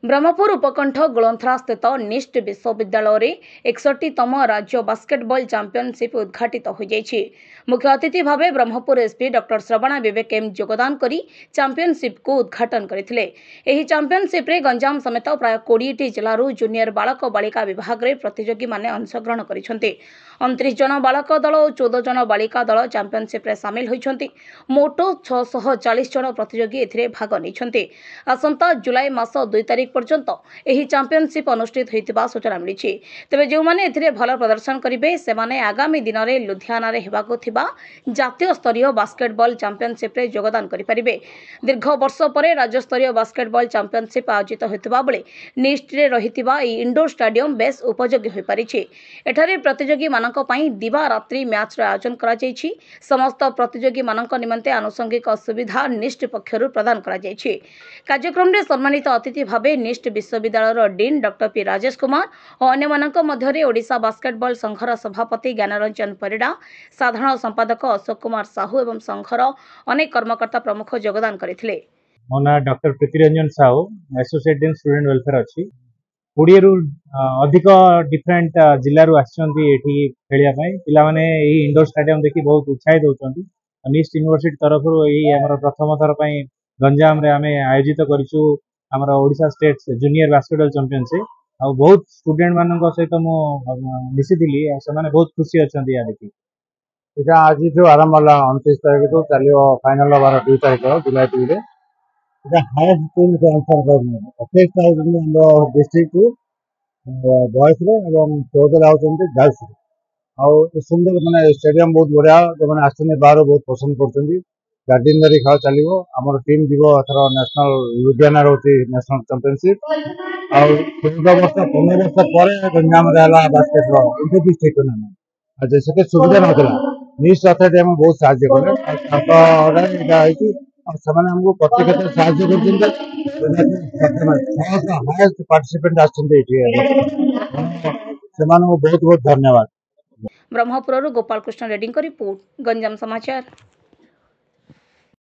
ब्रह्मपुर उपकंठ गुलंथरा स्थित निष्ट विश्वविद्यालय 61तम राज्य बास्केटबॉल चैंपियनशिप उद्घाटित हो जाइछि। मुख्य अतिथि भावे ब्रह्मपुर एसपी डॉक्टर श्रवणा विवेक एम योगदान करी चैंपियनशिप को उद्घाटन करथिले। एही चैंपियनशिप रे गंजाम समेत प्राय 20टी जिल्लारू जूनियर बालक बालिका विभाग रे प्रतियोगी माने अंशग्रहण करिसंती। 29 जन बालक दल और 14 जन बालिका दल चैंपियनशिप रे शामिल होइछंती। मोट 640 जन प्रतियोगी एथिरे भाग नैछंती। आसंता जुलाई मास 2 तारिख पर्यंत एही चैंपियनशिप अनुष्ठित होइतिबा सूचना मिलिछि। तेबे जो माने एथिरे भल प्रदर्शन करिवे सेमाने आगामी दिन रे लुधियाना रे हेबाको थिबा जातीय स्तरीय बास्केटबॉल चैंपियनशिप रे योगदान करि परिबे। दीर्घ वर्ष परे राज्य स्तरीय बास्केटबॉल चैंपियनशिप आयोजित होइतिबा बेले निष्ट रे रहितिबा ई इंडोर स्टेडियम बेस उपयोगी होई परिछि। एठारे प्रतियोगी मानक पई दिवा रात्रि मैच रे आयोजन करा जाइछि। समस्त प्रतियोगी मानक निमंते आनुषंगिक सुविधा निष्ट पक्षरु प्रदान करा जाइछि। कार्यक्रम रे सम्मानित अतिथि भावे निष्ट विश्वविद्यालय dean doctor P Rajesh Kumar और अन्य मानक मध्यरे ओडिशा बास्केटबॉल संघर सभापति ज्ञानरंजन परिडा, साधारण संपादक अशोक कुमार साहू एवं संघर अनेक कर्मकर्ता प्रमुख योगदान करथिले। Mona doctor Pritiranjan Sahu associate dean student welfare अछि। 20 रु अधिक डिफरेंट जिल्ला रु आछंती एठी खेलिया पई पिला माने एही इंडोर स्टेडियम देखि बहुत उत्साहित होचंती। निस्ट यूनिवर्सिटी तरफ रु एही हमर प्रथम थर पई गंजाम रे हमें आयोजित करिछु हमर Odisha state junior basketball championship. आ बहुत स्टूडेंट मानन सहित मो मिसिदिली से माने बहुत खुशी अछंती या देखि। इटा आज जो आरंभ होला 29 तारिख तो चलियो फाइनल बार 2 तारिख जुलाई 2 रे इटा हाईएस्ट टीम के आंसर करने 28000 नो डिस्ट्रिक्ट बॉयज रे एवं 14000 गर्ल्स रे आ सुंदर माने स्टेडियम बहुत बढ़िया जो माने आछने बाहर बहुत पसंद करछंती। गार्डियन धरी खाओ चलिवो हमर टीम जीवो अथरा नेशनल लुधियाना रोटी नेशनल चैंपियनशिप आ 14 वर्ष 15 वर्ष परे गंजाम रहला बास्केटबॉल इनके डिस्ट्रिक्ट टूर्नामेंट आ जैसे के सुविधा नथला निस्ट अथॉरिटी हम बहुत साहाय्य कले ताको ऑर्डर इटा आइछि और समान हमको प्रति क्षेत्र साहाय्य करछिन। हाईएस्ट पार्टिसिपेंट आछंती एठी समान को बहुत बहुत धन्यवाद। ब्रह्मपुर गोपाल कृष्ण रेड्डी को रिपोर्ट गंजाम समाचार।